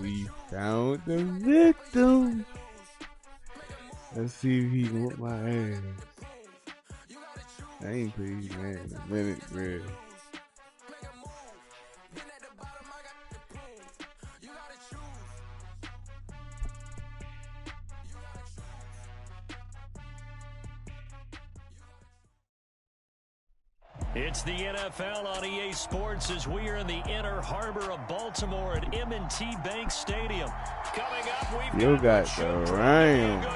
We found the victim. Let's see if he can whoop my ass. I ain't played man in a minute, bro. It's the NFL on EA Sports as we are in the inner harbor of Baltimore at M&T Bank Stadium. Coming up, we've got the Rams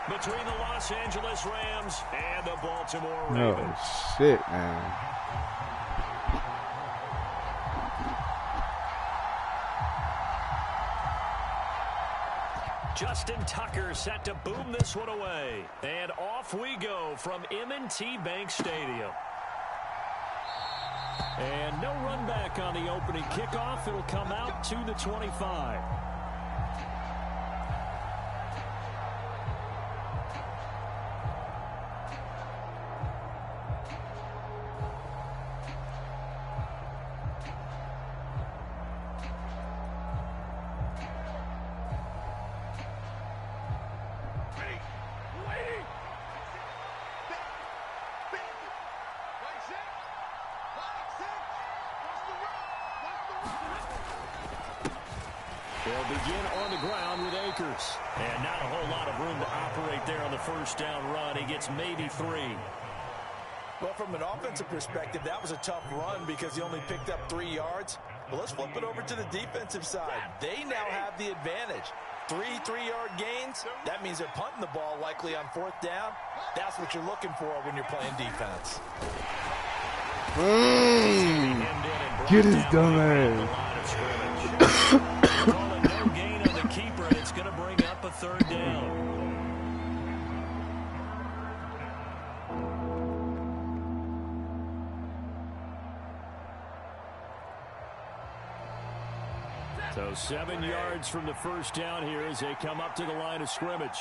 between the Los Angeles Rams and the Baltimore Ravens. Oh, shit, man. Justin Tucker set to boom this one away. And off we go from M&T Bank Stadium. And no run back on the opening kickoff. It'll come out to the 25. They'll begin on the ground with Akers. And not a whole lot of room to operate there on the first down run. He gets maybe 3. Well, from an offensive perspective, that was a tough run because he only picked up 3 yards. But let's flip it over to the defensive side. They now have the advantage. 3 3-yard gains. That means they're punting the ball likely on 4th down. That's what you're looking for when you're playing defense. Get his dumb ass. No gain on the keeper, and it's going to bring up a 3rd down. So 7 yards from the first down here as they come up to the line of scrimmage.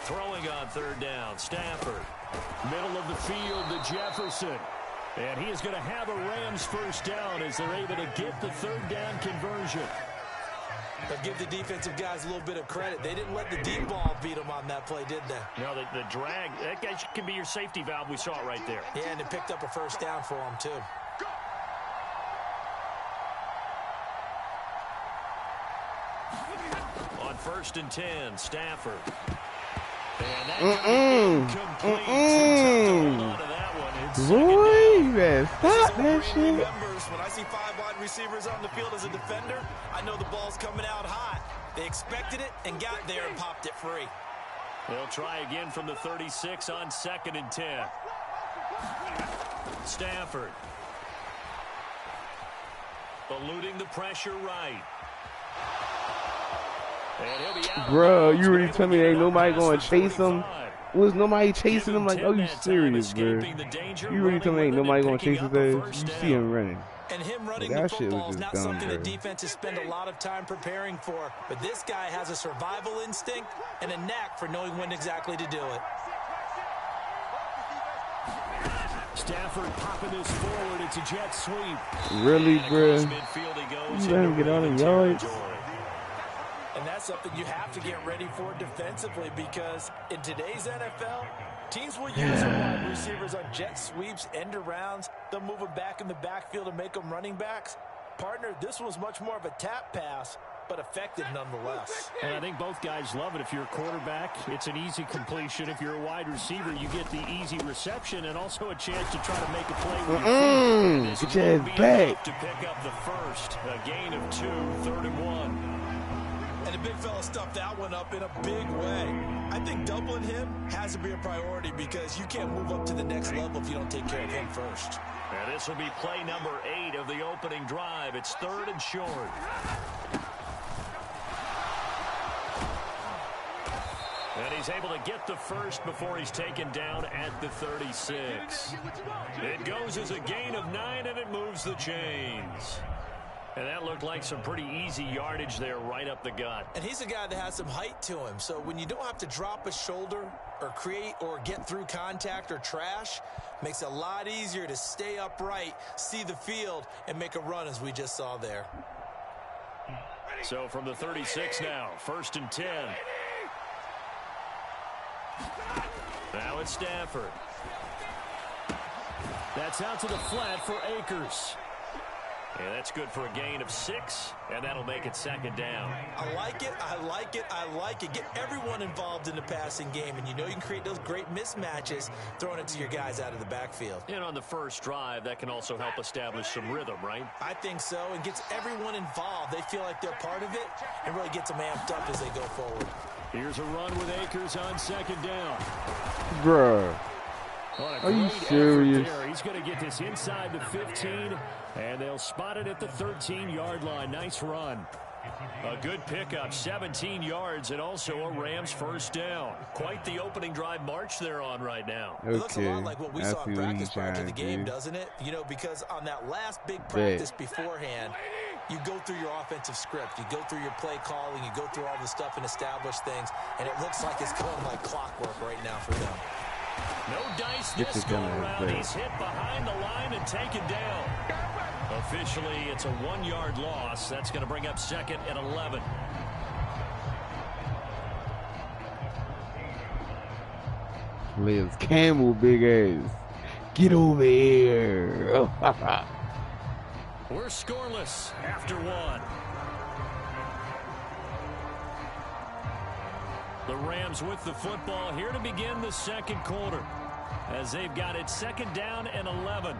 Throwing on 3rd down, Stafford. Middle of the field to Jefferson. And he is going to have a Rams first down as they're able to get the 3rd down conversion. They'll give the defensive guys a little bit of credit. They didn't let the deep ball beat them on that play, did they? No, the drag, that guy can be your safety valve. We saw it right there. Yeah, and it picked up a first down for him, too. On 1st and 10, Stafford. And that incomplete. Hold on to that one. Boy, you better stop that shit. When I see 5 wide receivers on the field as a defender, I know the ball's coming out hot. They expected it and got there and popped it free. They'll try again from the 36 on 2nd and 10. Stafford. Eluding the pressure right. Bro, you really tell me ain't nobody going to chase him? Was nobody chasing him? Like, oh, you serious, bro? You really tell me ain't nobody going to chase his ass? You see him running. And him running the football is not something the defenses spend a lot of time preparing for. But this guy has a survival instinct and a knack for knowing when exactly to do it. Stafford popping this forward. It's a jet sweep. Really, bro? You let him get out of yards? And that's something you have to get ready for defensively because in today's NFL, teams will use their wide receivers on jet sweeps, end arounds. They'll move them back in the backfield and make them running backs. Partner, this was much more of a tap pass, but effective nonetheless. And I think both guys love it. If you're a quarterback, it's an easy completion. If you're a wide receiver, you get the easy reception and also a chance to try to make a play with your feet. Get your head back. To pick up the first, a gain of 2, 3rd and 1. And the big fella stuffed that one up in a big way. I think doubling him has to be a priority because you can't move up to the next level if you don't take care of him first. And this will be play number 8 of the opening drive. It's 3rd and short. And he's able to get the first before he's taken down at the 36. It goes as a gain of 9, and it moves the chains. And that looked like some pretty easy yardage there right up the gut. And he's a guy that has some height to him. So when you don't have to drop a shoulder or create or get through contact or trash, makes it a lot easier to stay upright, see the field, and make a run as we just saw there. So from the 36 now, 1st and 10. Now it's Stafford. That's out to the flat for Akers. And that's good for a gain of 6, and that'll make it 2nd down. I like it, I like it, I like it. Get everyone involved in the passing game, and you know you can create those great mismatches throwing it to your guys out of the backfield. And on the first drive, that can also help establish some rhythm, right? I think so, and gets everyone involved. They feel like they're part of it, and really gets them amped up as they go forward. Here's a run with Akers on 2nd down. Bruh. Are you serious? He's going to get this inside the 15, and they'll spot it at the 13-yard line. Nice run. A good pickup, 17 yards, and also a Rams 1st down. Quite the opening drive march they're on right now. Okay. It looks a lot like what we saw in practice prior to the game, doesn't it? You know, because on that last big practice beforehand, you go through your offensive script. You go through your play calling. You go through all the stuff and establish things, and it looks like it's going like clockwork right now for them. No dice this go around. He's hit behind the line and taken down. Officially, it's a 1-yard loss. That's going to bring up 2nd and 11. Liz Campbell, big ass. Get over here. We're scoreless after 1. The Rams with the football here to begin the 2nd quarter as they've got it 2nd down and 11.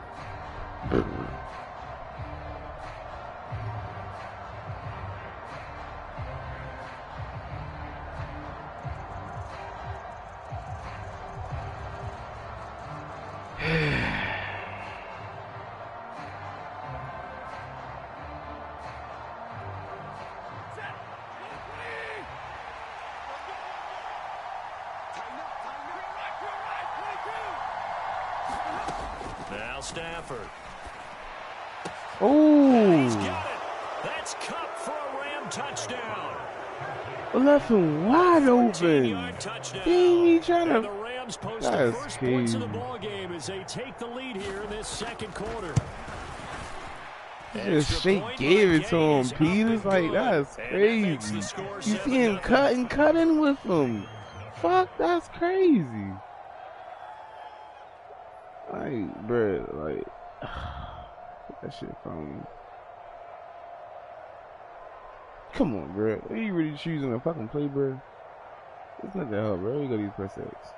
Now Stafford. Oh. He's got it. That's Kupp for a Ram touchdown. Left him wide open. Touchdown. He trying to. And the Rams post the first points of the ball game as they take the lead here in this 2nd quarter. Just straight gave it to him, Peters. Like, that's crazy. You see him cutting with him. Fuck, that's crazy. Like, bro, like, that shit from me. Come on, bro. Are you really choosing a fucking play, bro? It's not that hard, bro. You gotta use press X.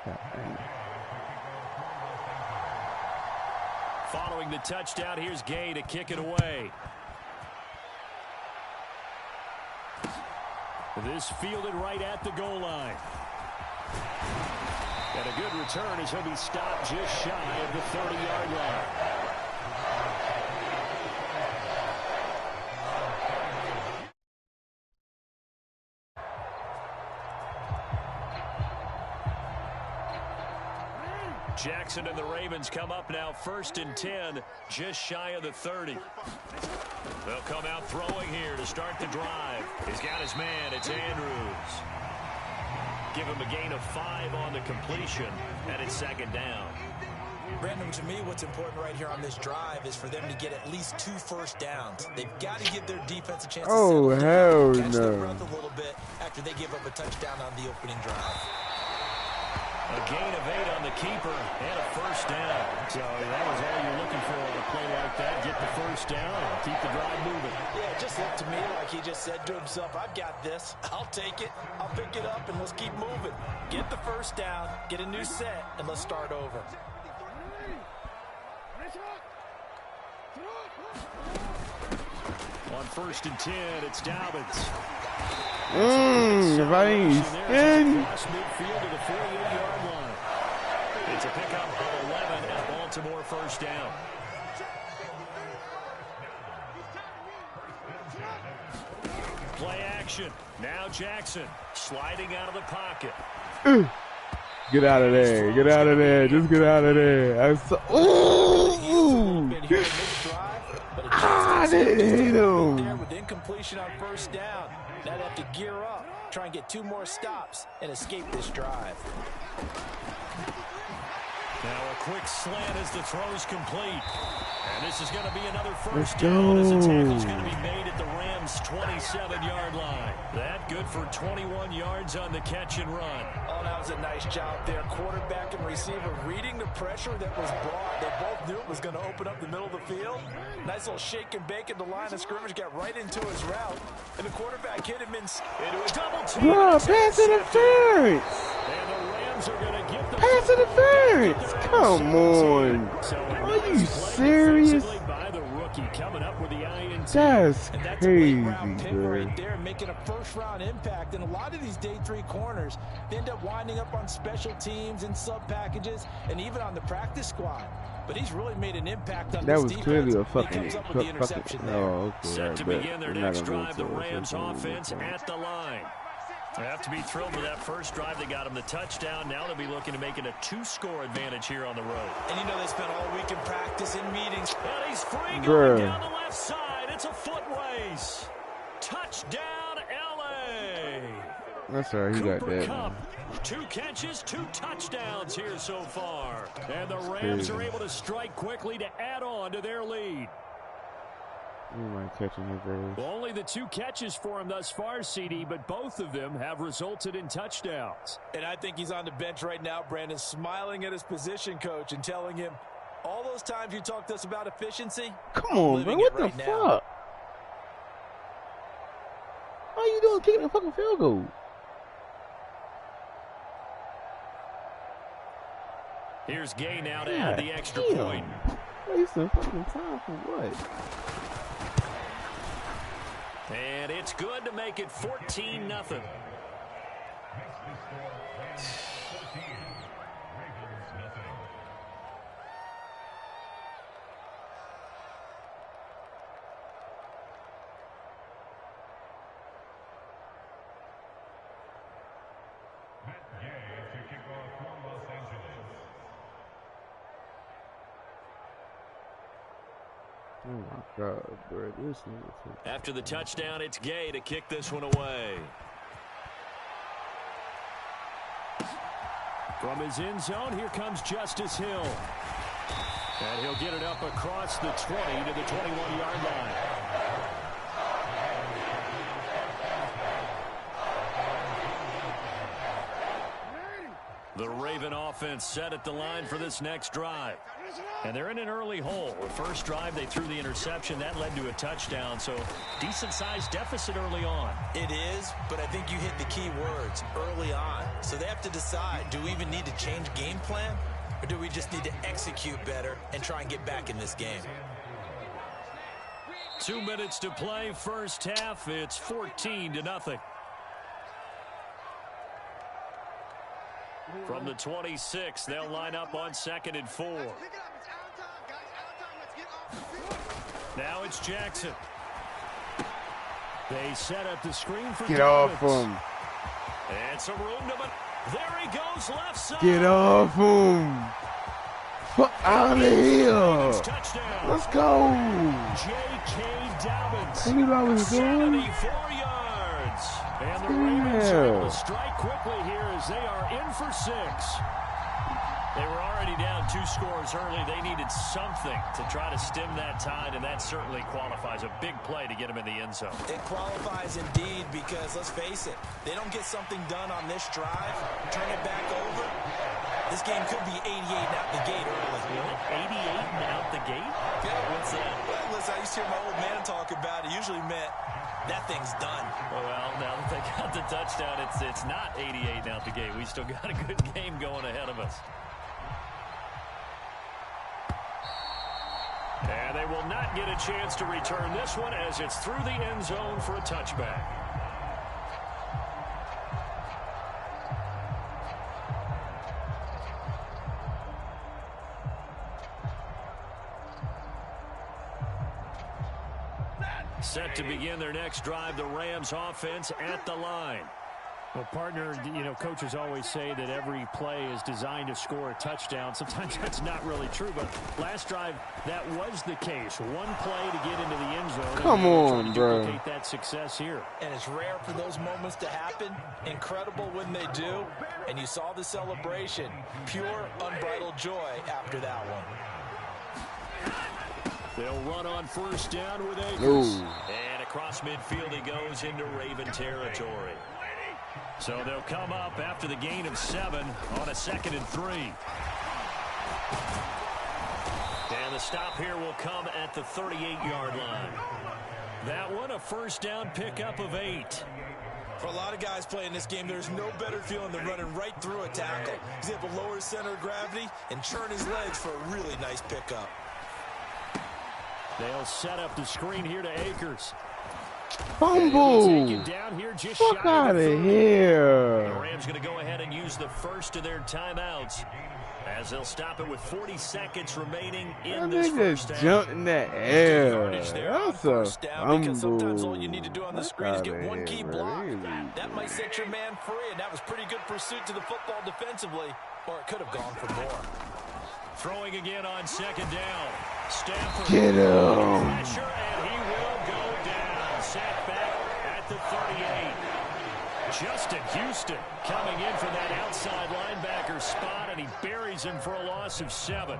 God, following the touchdown, here's Gay to kick it away. This fielded right at the goal line. And a good return as he'll be stopped just shy of the 30-yard line. Jackson and the Ravens come up now 1st and 10, just shy of the 30. They'll come out throwing here to start the drive. He's got his man. It's Andrews. Give him a gain of 5 on the completion, and it's 2nd down. Brandon, to me, what's important right here on this drive is for them to get at least 2 first downs. They've got to give their defense a chance to catch their breath a little bit after they give up a touchdown on the opening drive. A gain of 8 on the keeper and a 1st down. So that was all you're looking for on a play like that. Get the 1st down and keep the drive moving. Yeah, it just looked to me like he just said to himself, I've got this. I'll take it. I'll pick it up, and let's keep moving. Get the 1st down, get a new set, and let's start over. On 1st and 10, it's Dobbins. Midfield to the 48-yard line. It's a pickup of 11 and Baltimore 1st down. Play action. Now Jackson sliding out of the pocket. Get out of there. Get out of there. Just get out of there. I didn't hit him. There with incompletion on 1st down. Now they have to gear up, try and get 2 more stops, and escape this drive. Now a quick slant as the throw's complete. And this is going to be another 1st down as the tackle's going to be made 37-yard line. That good for 21 yards on the catch and run. Oh, that was a nice job there. Quarterback and receiver reading the pressure that was brought. They both knew it was going to open up the middle of the field. Nice little shake and bake at the line of scrimmage. Got right into his route. And the quarterback hit him into a double team. Bro, pass interference. And the Rams are going to get the pass interference. Come on. Are you serious? Coming up with the INT. That's crazy, right there, making a first-round impact. And a lot of these day 3 corners, they end up winding up on special teams and sub packages, and even on the practice squad. But he's really made an impact on that this was clearly a fucking. Oh, okay. Set to begin their next drive, the Rams offense at the line. They have to be thrilled with that first drive. They got him the touchdown. Now they'll be looking to make it a 2-score advantage here on the road. And you know they spent all week in practice and meetings. And he's free going down the left side. It's a foot race. Touchdown, L.A. That's all right. He got that. Kupp, 2 catches, 2 touchdowns here so far. And the Rams are able to strike quickly to add on to their lead. Catching his ass. Well, only the 2 catches for him thus far, CD, but both of them have resulted in touchdowns. And I think he's on the bench right now, Brandon, smiling at his position coach and telling him, all those times you talked to us about efficiency. Come on, man. What the fuck? All you doing kicking a fucking field goal? Here's Gay now to add the extra point. Wasting fucking time for what? And it's good to make it 14-0. Oh my God, bro. This nigga. After the touchdown, it's Gay to kick this one away. From his end zone, here comes Justice Hill. And he'll get it up across the 20 to the 21-yard line. The Raven offense set at the line for this next drive. And they're in an early hole. The first drive, they threw the interception. That led to a touchdown. So decent-sized deficit early on. It is, but I think you hit the key words, early on. So they have to decide, do we even need to change game plan? Or do we just need to execute better and try and get back in this game? 2 minutes to play, first half. It's 14-0. From the 26, they'll line up on 2nd and 4. Now it's Jackson. They set up the screen for Get off him. And some room to... There he goes, left side. Get off him. Fuck out of here. Let's go. J.K. Dobbins. I knew what I was doing. 74 yards. And the Ravens are able to strike quickly here as they are in for 6. They were already down 2 scores early. They needed something to try to stem that tide, and that certainly qualifies. A big play to get them in the end zone. It qualifies indeed because, let's face it, they don't get something done on this drive, turn it back over. This game could be 88 and out the gate early. 88 and out the gate? Yeah. What's that? Well, listen, I used to hear my old man talk about it. Usually meant that thing's done. Well, now that they got the touchdown, it's not 88 and out the gate. We still got a good game going ahead of us. And they will not get a chance to return this one as it's through the end zone for a touchback. Set to begin their next drive, the Rams offense at the line. Well, partner, you know, coaches always say that every play is designed to score a touchdown. Sometimes that's not really true, but last drive, that was the case. One play to get into the end zone. Come on, bro. Duplicate that success here. And it's rare for those moments to happen. Incredible when they do. And you saw the celebration. Pure, unbridled joy after that one. They'll run on first down with Akers. Ooh. And a across midfield he goes into Raven territory. So they'll come up after the gain of 7 on a 2nd and 3. And the stop here will come at the 38-yard line. That one, a first down pickup of 8. For a lot of guys playing this game, there's no better feeling than running right through a tackle. He's able to lower his center of gravity and churn his legs for a really nice pickup. They'll set up the screen here to Akers. Fumble! Down here just Fuck out of here. The Rams going to go ahead and use the first of their timeouts as they'll stop it with 40 seconds remaining in this first half. Jumped in the air. That's a because sometimes all you need to do on the screen is get one key block. That might set your man free, and that was pretty good pursuit to the football defensively, or it could have gone for more. Throwing again on 2nd down. Stafford. Get him. Pressure, and he will go down. Sat back at the 38. Justin Houston coming in for that outside linebacker spot, and he buries him for a loss of 7.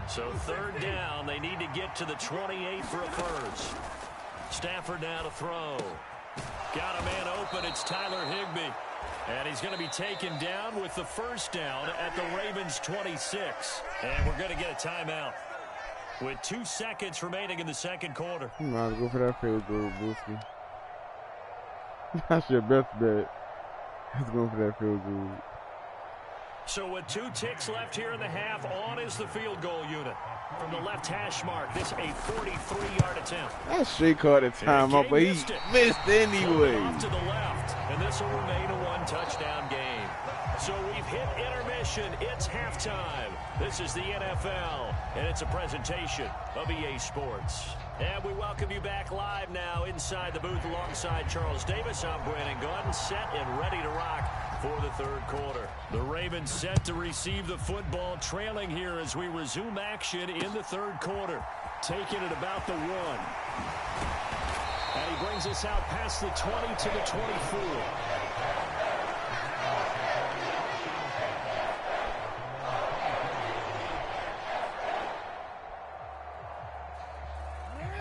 So 3rd down, they need to get to the 28 for a first. Stafford now to throw. Got a man open, it's Tyler Higbee. And he's going to be taken down with the first down at the Ravens 26. And we're going to get a timeout with 2 seconds remaining in the 2nd quarter. You might as well go for that field goal, Booski. That's your best bet. Let's go for that field goal. So with 2 ticks left here in the half, on is the field goal unit. From the left hash mark, this a 43-yard attempt. That straight caught a timeout, but he missed anyway. Off to the left, and this will remain a 1-touchdown game. So we've hit intermission. It's halftime. This is the NFL, and it's a presentation of EA Sports. And we welcome you back live now inside the booth alongside Charles Davis. I'm Brandon Gaudin, set and ready to rock for the 3rd quarter. The Ravens set to receive the football, trailing here as we resume action in the 3rd quarter. Taking it about the 1. And he brings us out past the 20 to the 24.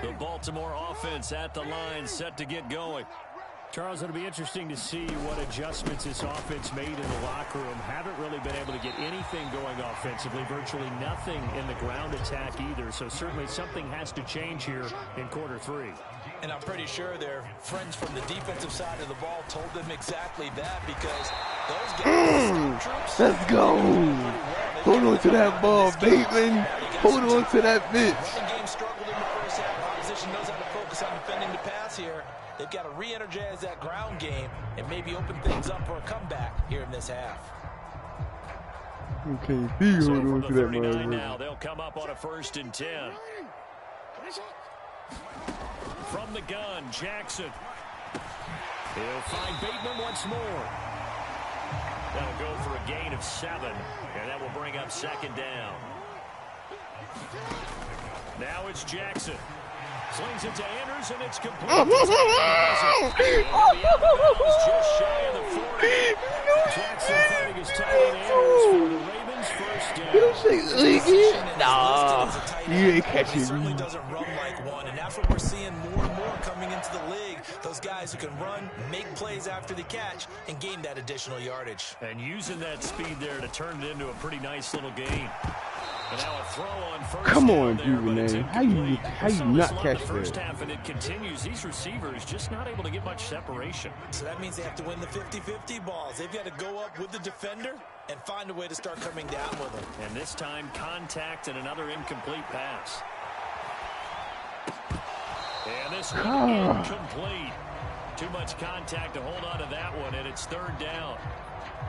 The Baltimore offense at the line, set to get going. Charles, it'll be interesting to see what adjustments this offense made in the locker room. Haven't really been able to get anything going offensively, virtually nothing in the ground attack either. So certainly something has to change here in quarter 3. And I'm pretty sure their friends from the defensive side of the ball told them exactly that, because those guys, troops, let's go. Hold on to that ball, Bateman. Hold on to that bitch. Running game struggled in the first half. Opposition knows how to focus on defending the pass here. They've got to re-energize that ground game and maybe open things up for a comeback here in this half. Okay, hold on to that 39 now, they'll come up on a 1st and 10. From the gun, Jackson. He'll find Bateman once more. That'll go for a gain of 7, and that will bring up 2nd down. Now it's Jackson. Slings it to Andrews, and it's complete. Just shy of the 40. Jackson finding his tight end Andrews for the Ravens first down. You say leaky? Nah, you ain't catching me. Certainly doesn't run like one, and that's what we're seeing more and more coming into the league. Those guys who can run, make plays after the catch, and gain that additional yardage. And using that speed there to turn it into a pretty nice little gain. And now a throw on first. Come on, Duvernay. How you not catch first that? half, and it continues. These receivers just not able to get much separation. So that means they have to win the 50-50 balls. They've got to go up with the defender and find a way to start coming down with them. And this time, contact and another incomplete pass. And this one incomplete. Too much contact to hold on to that one, and it's 3rd down.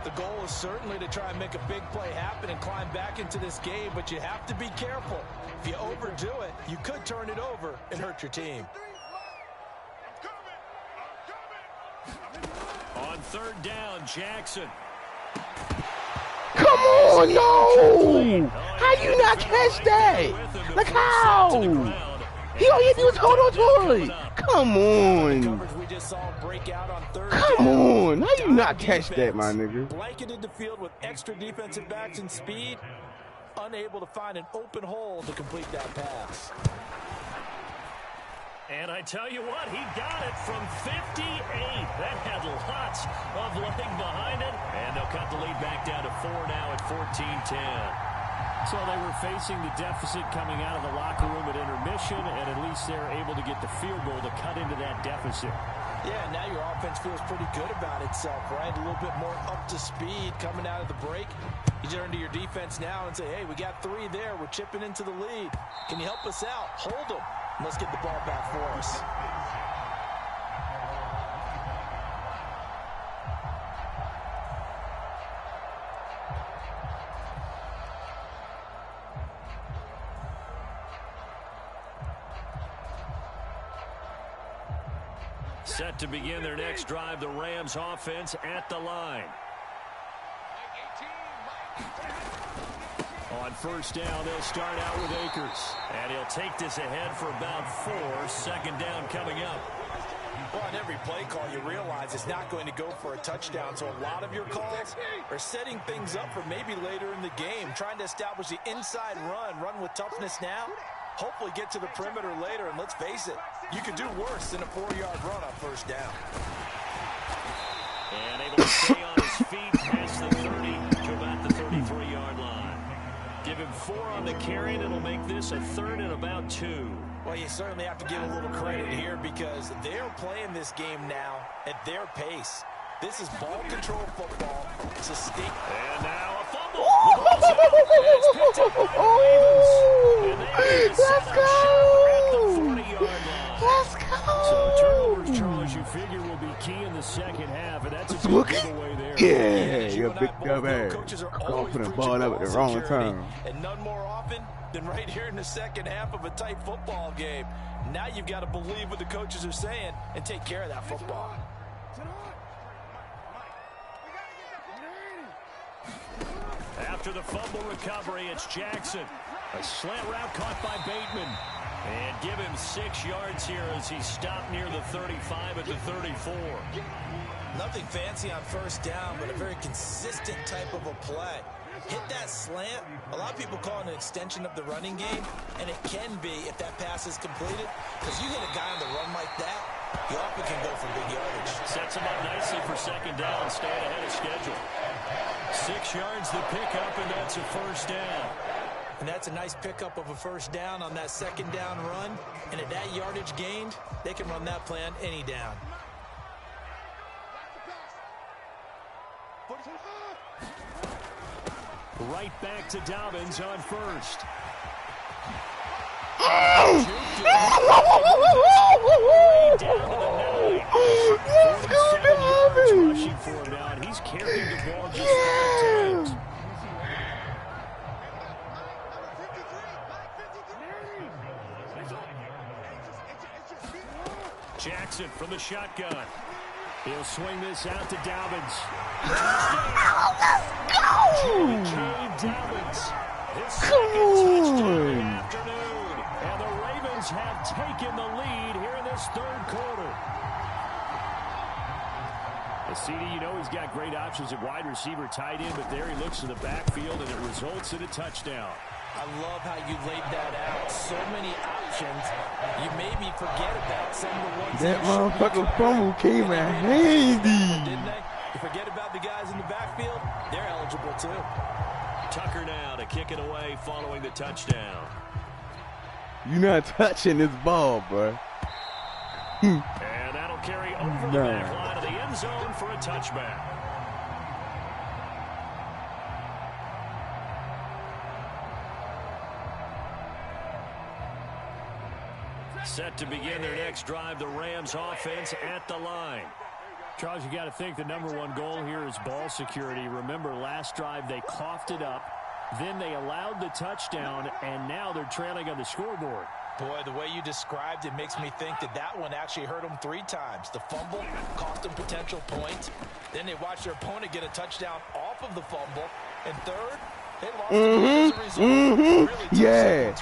The goal is certainly to try and make a big play happen and climb back into this game, but you have to be careful. If you overdo it, you could turn it over and hurt your team. On 3rd down, Jackson. Come on, no! How you not catch that? Like how? He all you do is hold on to it. Come on. Come on. How you not catch that, my nigga? Blanketed the field with extra defensive backs and speed. unable to find an open hole to complete that pass. And I tell you what, he got it from 58. That had lots of leg behind it. And they'll cut the lead back down to 4 now at 14-10. So they were facing the deficit coming out of the locker room at intermission, and at least they're able to get the field goal to cut into that deficit. Yeah, now your offense feels pretty good about itself, right? A little bit more up to speed coming out of the break. You turn to your defense now and say, hey, we got 3 there. We're chipping into the lead. Can you help us out? Hold them. Let's get the ball back for us. Set to begin their next drive, the Rams offense at the line. On first down, they'll start out with Akers. And he'll take this ahead for about 4. Second down coming up. Well, on every play call, you realize it's not going to go for a touchdown. So a lot of your calls are setting things up for maybe later in the game, trying to establish the inside run with toughness now. Hopefully get to the perimeter later, and let's face it, you could do worse than a 4-yard run on first down. And able to stay on his feet past the 30 to about the 33-yard line. Give him 4 on the carry, and it'll make this a 3rd and about 2. Well, you certainly have to give a little credit here because they're playing this game now at their pace. This is ball control football. Sustain. And now a fumble. It's picked up by the Ravens. And Let's go. At the 40-yard line. Let's go. So turnovers, Charles, you figure will be key in the second half, and that's a good giveaway there. Yeah, you're a big dumbass. Going for the ball up at the wrong time. And none more often than right here in the second half of a tight football game. Now you've got to believe what the coaches are saying and take care of that football. After the fumble recovery, it's Jackson. A slant route caught by Bateman. And give him 6 yards here as he stopped near the 35 at the 34. Nothing fancy on first down, but a very consistent type of a play. Hit that slant. A lot of people call it an extension of the running game, and it can be if that pass is completed. Because you hit a guy on the run like that, he often can go for big yardage. Sets him up nicely for second down, staying ahead of schedule. 6 yards the pickup, and that's a first down. And that's a nice pickup of a first down on that second down run. And at that yardage gained, they can run that play on any down. Right back to Dobbins on first. Let's go, Dobbins. Rushing for him now, and he's carrying the ball just 5 times. Jackson from the shotgun. He'll swing this out to Dobbins. Let's go! Dobbins. His Come touchdown of the on! afternoon. And the Ravens have taken the lead here in this third quarter. CD, you know he's got great options at wide receiver, tight end, but there he looks to the backfield, and it results in a touchdown. I love how you laid that out. So many options. You made me forget about some of the ones that motherfucking fumble came in handy. Didn't they? You forget about the guys in the backfield, they're eligible too. Tucker now to kick it away following the touchdown. You're not touching this ball, bro. And that'll carry over the back line of the end zone for a touchback. Set to begin their next drive, the Rams offense at the line. Charles, you got to think the #1 goal here is ball security. Remember, last drive they coughed it up, then they allowed the touchdown, and now they're trailing on the scoreboard. Boy, the way you described it makes me think that one actually hurt them 3 times. The fumble cost them potential points. Then they watched their opponent get a touchdown off of the fumble. And third, they lost as a result. Really Yeah.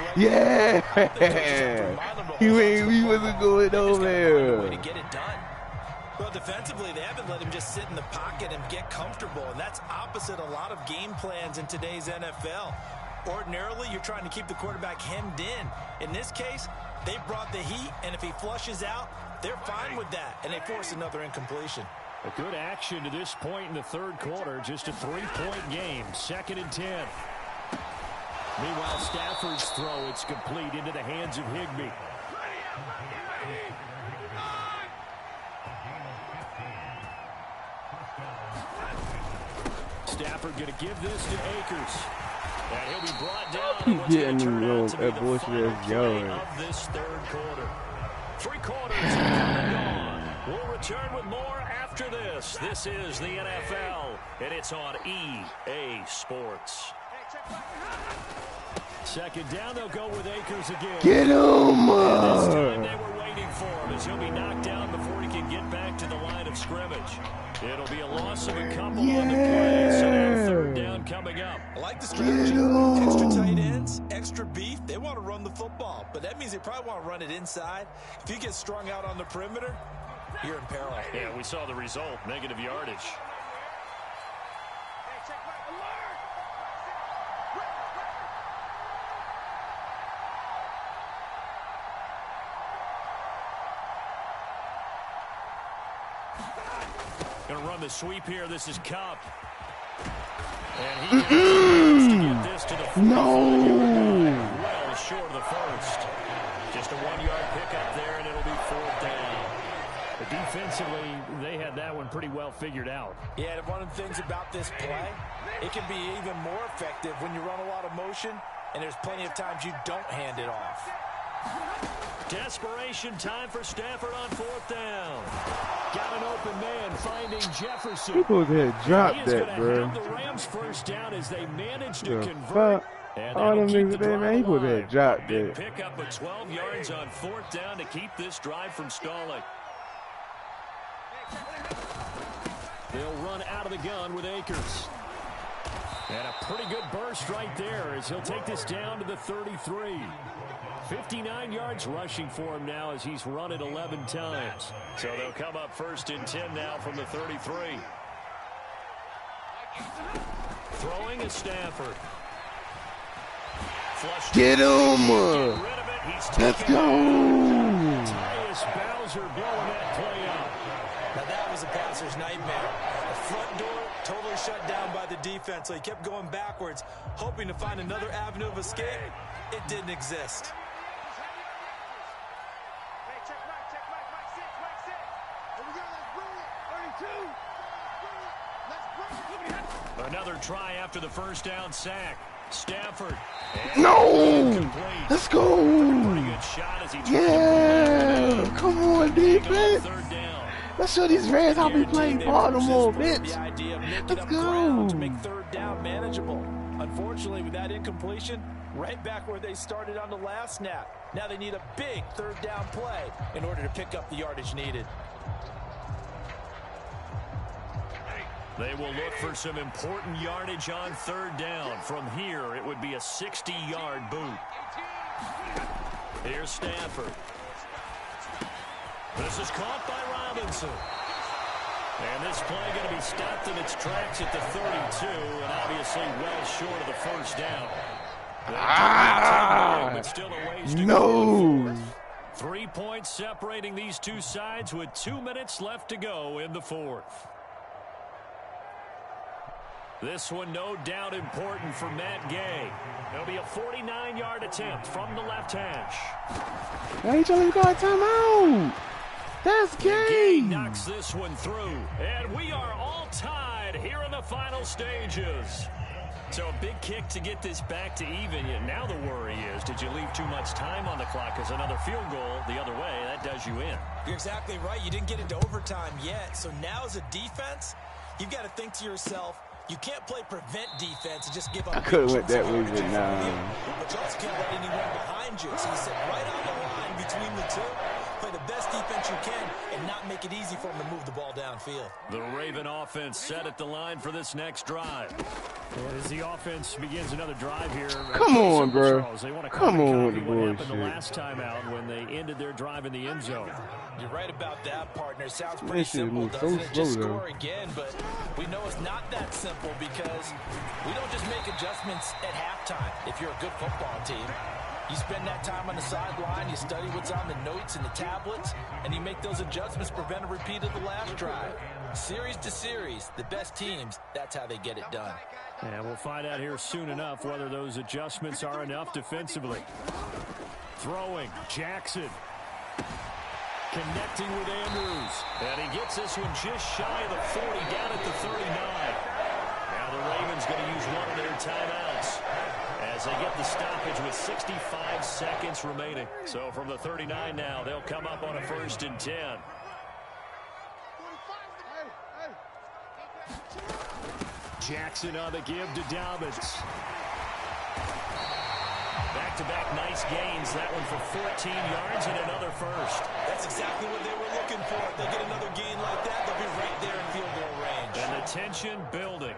We wasn't going over there. Way to get it done. Well, defensively, they haven't let him just sit in the pocket and get comfortable. And that's opposite a lot of game plans in today's NFL. Ordinarily, you're trying to keep the quarterback hemmed in. In this case, they brought the heat, and if he flushes out, they're fine with that, and they force another incompletion. A good action to this point in the third quarter. Just a 3-point game. 2nd and 10. Meanwhile, Stafford's throw, it's complete into the hands of Higbee. Stafford going to give this to Akers. And he'll be brought down. Keep getting that bullshit ass going. Of this third quarter. 3 quarters and gone. We'll return with more after this. This is the NFL, and it's on EA Sports. 2nd down, they'll go with Akers again. Get him! This time they were waiting for him as he'll be knocked down before he can get back to the line of scrimmage. It'll be a loss of a couple on the play, so now 3rd down coming up. I like the strategy. Extra tight ends, extra beef. They want to run the football, but that means they probably want to run it inside. If you get strung out on the perimeter, you're in peril. Yeah, we saw the result, negative yardage. Going to run the sweep here. This is Kupp. And he to get this to the 45. Well short of the first. Just a 1-yard pickup there, and it'll be 4th down. But defensively, they had that one pretty well figured out. Yeah, and one of the things about this play, it can be even more effective when you run a lot of motion, and there's plenty of times you don't hand it off. Desperation time for Stafford on 4th down. Got an open man finding Jefferson. People had dropped that, bro. The Rams 1st down as they managed to convert. All them niggas there, man, he put that drop there. Pick up of 12 yards on 4th down to keep this drive from stalling. They'll run out of the gun with Akers. And a pretty good burst right there as he'll take this down to the 33. 59 yards rushing for him now as he's run it 11 times. So they'll come up 1st and 10 now from the 33. Throwing is Stafford. Flushed. Get him! Let's go! Tyus Bowser blowing that play up. Now that was a passer's nightmare. The front door totally shut down by the defense, so he kept going backwards, hoping to find another avenue of escape. It didn't exist. Another try after the 1st down sack. Stafford. No! Let's go! Pretty good shot as he yeah! Come on, defense! Let's show these Reds how we play Baltimore, bitch! Let's go! To make 3rd down manageable. Unfortunately, with that incompletion, right back where they started on the last snap. Now they need a big 3rd down play in order to pick up the yardage needed. They will look for some important yardage on 3rd down. From here, it would be a 60-yard boot. Here's Stafford. This is caught by Robinson. And this play going to be stopped in its tracks at the 32, and obviously well short of the 1st down. But still a ways to go. 3 points separating these two sides with 2 minutes left to go in the 4th. This one no doubt important for Matt Gay. It'll be a 49-yard attempt from the left hash. Hey, Joey got a timeout. That's Gay. Gay knocks this one through. And we are all tied here in the final stages. So a big kick to get this back to even. Now the worry is, did you leave too much time on the clock? Because another field goal the other way, that does you in. You're exactly right. You didn't get into overtime yet. So now as a defense, you've got to think to yourself, you can't play prevent defense and just give up. I could have went that way, but nah. But you also can't let anyone behind you. So you sit right on the line between the two. play the best defense you can and not make it easy for them to move the ball downfield. The Raven offense set at the line for this next drive. And as the offense begins another drive here. Come on, bro. Come on with the bullshit. The last time out when they ended their drive in the end zone. You're right about that, partner. Sounds pretty simple, doesn't it? Just score again, but we know it's not that simple because we don't just make adjustments at halftime if you're a good football team. You spend that time on the sideline, you study what's on the notes and the tablets, and you make those adjustments to prevent a repeat of the last drive. Series to series, the best teams, that's how they get it done. And we'll find out here soon enough whether those adjustments are enough defensively. Throwing, Jackson. Connecting with Andrews. And he gets this one just shy of the 40, down at the 39. Now the Ravens going to use one of their timeouts as they get the stoppage with 65 seconds remaining. So from the 39 now, they'll come up on a 1st and 10. Jackson on the give to Dobbins. Back-to-back nice gains. That one for 14 yards and another first. That's exactly what they were looking for. If they get another gain like that, they'll be right there in field goal range. And the tension building.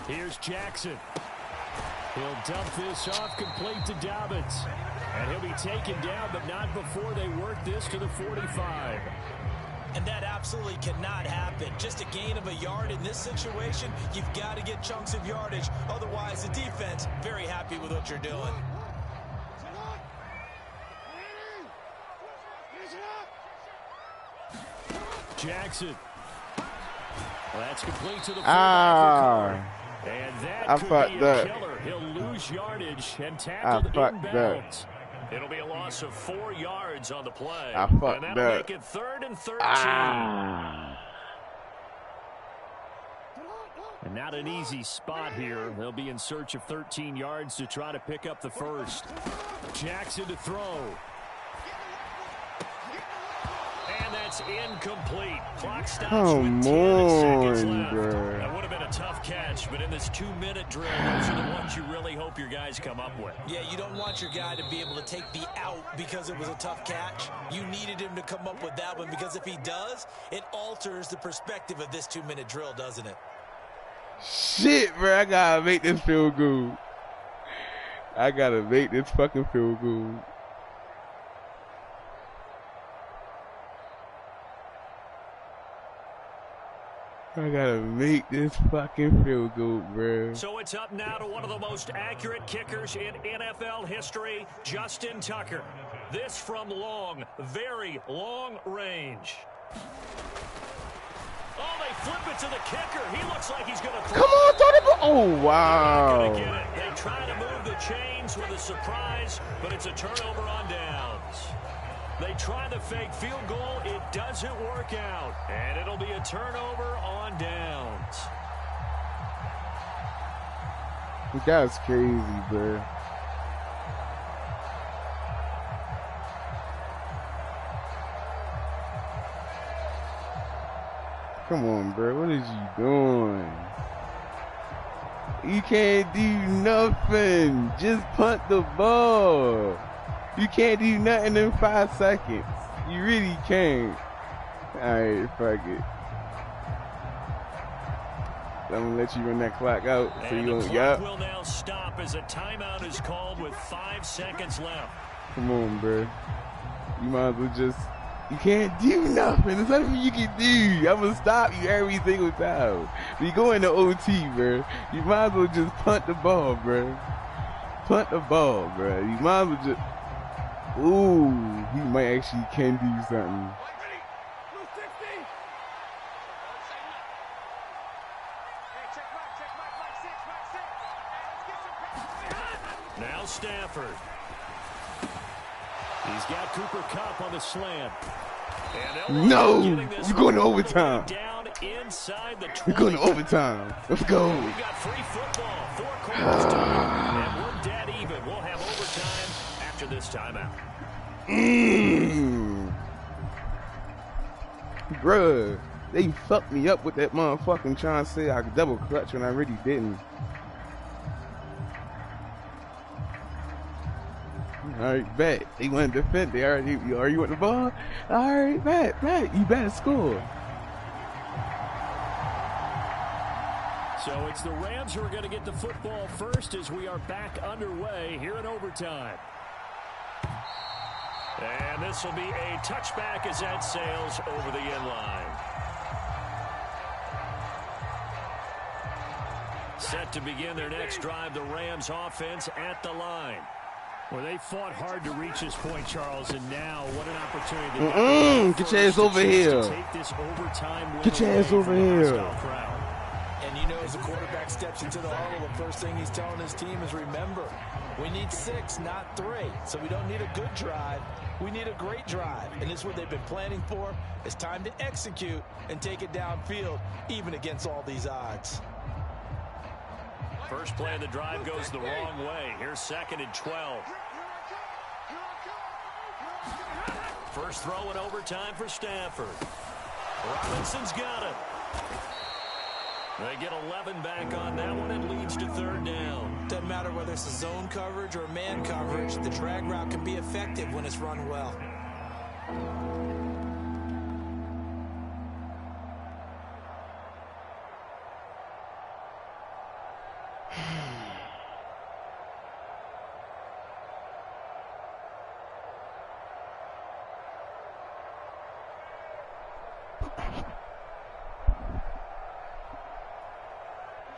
Here's Jackson. He'll dump this off complete to Dobbins. And he'll be taken down, but not before they work this to the 45. And that absolutely cannot happen. Just a gain of a yard in this situation, you've got to get chunks of yardage. Otherwise, the defense, very happy with what you're doing. Jackson. Well, that's complete to the fullback. And that could be a killer. He'll lose yardage and tackled inbounds. It'll be a loss of 4 yards on the play. And that'll make it 3rd and 13. And not an easy spot here. They'll be in search of 13 yards to try to pick up the first. Jackson to throw. And that's incomplete. Clock stops with 10 seconds left. Bro. That would have been a tough catch, but in this 2-minute drill, those are the ones you really hope your guys come up with. Yeah, you don't want your guy to be able to take the out because it was a tough catch. You needed him to come up with that one because if he does, it alters the perspective of this 2-minute drill, doesn't it? Shit, bro, I gotta make this feel good. I gotta make this fucking feel good. I gotta make this fucking feel good, bro. So it's up now to one of the most accurate kickers in NFL history, Justin Tucker. This from long, very long range. Oh, they flip it to the kicker. He looks like he's gonna throw. Come on, throw the ball. Oh, wow. Gonna get it. They try to move the chains with a surprise, but it's a turnover on downs. They try the fake field goal. It doesn't work out. And it'll be a turnover on downs. That's crazy, bro. Come on, bro. What is you doing? You can't do nothing. Just punt the ball. You can't do nothing in 5 seconds. You really can't. Alright, fuck it. I'm gonna let you run that clock out so and you don't. The clock will now stop as a timeout is called with 5 seconds left. Come on, bro. You might as well just. You can't do nothing. There's nothing you can do. I'm gonna stop you every single time. We go into OT, bro. You might as well just punt the ball, bro. Punt the ball, bro. You might as well just. Ooh, he might actually can do something. Now Stafford. He's got Cooper Kupp on the slant. No, we're going to overtime. Down inside the 20. We're going to overtime. Let's go. We've got free football, 4 quarters time, and we're dead even. We'll have overtime after this timeout. Bruh, They fucked me up with that motherfucking trying to say I could double clutch when I really didn't. Alright, bet. They want to defend. You already want the ball? Alright, bet. You better score. So it's the Rams who are going to get the football first as we are back underway here in overtime. And this will be a touchback as that sails over the end line. Set to begin their next drive, the Rams offense at the line. Well, they fought hard to reach this point, Charles, and now what an opportunity. Get your ass over here. Get your ass over here. And you know, as the quarterback steps into the huddle, the first thing he's telling his team is, remember, we need 6, not 3. So we don't need a good drive. We need a great drive. And this is what they've been planning for. It's time to execute and take it downfield, even against all these odds. First play of the drive goes the wrong way. Here's 2nd and 12. First throw in overtime for Stafford. Robinson's got it. They get 11 back on that one. It leads to 3rd down. Doesn't matter whether it's a zone coverage or man coverage. The drag route can be effective when it's run well.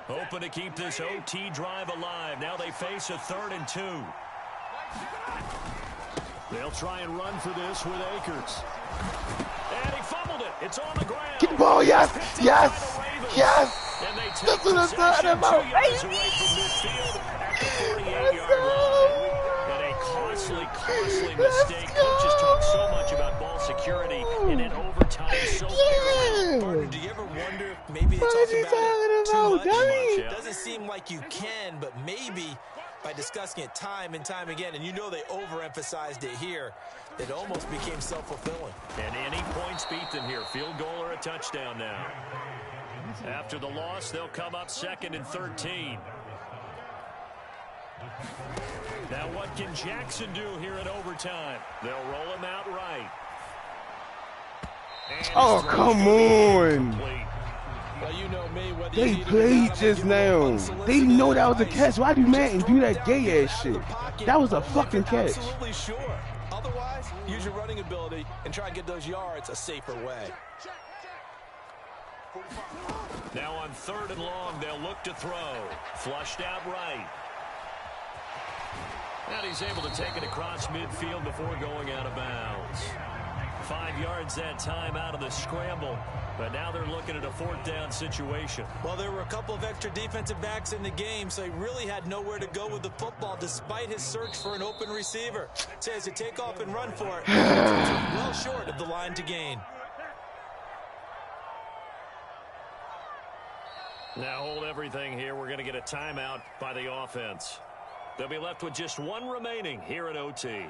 Hoping to keep this OT drive alive. Now they face a 3rd and 2. They'll try and run for this with Akers. And he fumbled it. It's on the ground. Get the ball, yes. And they That's take what I'm talking about, 2 yards away from midfield at the 48-yard line. And a costly mistake. Coaches talk so much about ball security in an overtime so Partner, do you ever wonder if maybe they talk about it too much? It doesn't seem like you can, but maybe by discussing it time and time again, and you know they overemphasized it here, it almost became self-fulfilling. And any points beat them here. Field goal or a touchdown now. After the loss, they'll come up 2nd and 13. Now what can Jackson do here in overtime? They'll roll him out right. And oh, come on. Well, you know me, they played just now. They know that was a catch. Why do Madden do that gay ass shit? That was a fucking catch. Absolutely sure. Otherwise, use your running ability and try and get those yards a safer way. Now on 3rd and long, they'll look to throw. Flushed out right. And he's able to take it across midfield before going out of bounds. 5 yards that time out of the scramble. But now they're looking at a 4th down situation. Well, there were a couple of extra defensive backs in the game, so he really had nowhere to go with the football despite his search for an open receiver. So as to take off and run for it, well short of the line to gain. Now hold everything here. We're going to get a timeout by the offense. They'll be left with just 1 remaining here at OT.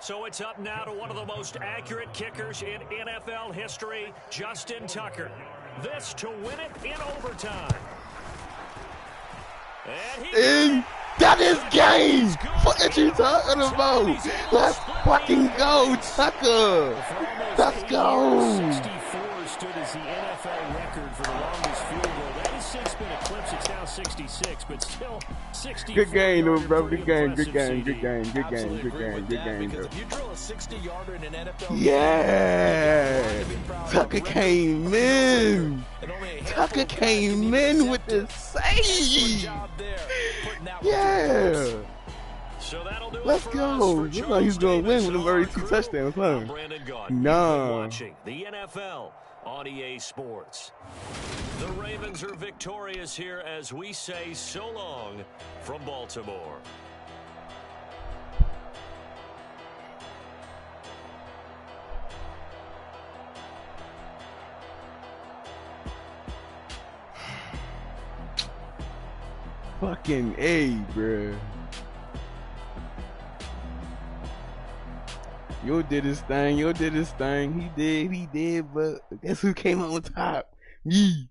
So it's up now to one of the most accurate kickers in NFL history, Justin Tucker. This to win it in overtime. And that is game! What are you talking about? Let's fucking go, Tucker! Let's go! 64 stood as the NFL record for the longest field goal. That has since been eclipsed. It's now 66, but still 64. Good game, though, bro. Good game. Because if you drill a 60-yarder in an NFL yeah! Tucker came in! Tucker came in with the save! Yeah! So that'll do Let's go. Looks like he's going to win with them very 2 touchdowns, huh? Nah. Watching the NFL on EA Sports. The Ravens are victorious here as we say so long from Baltimore. Fucking A, bruh. Yo did his thing. He did, but guess who came out on top? Me.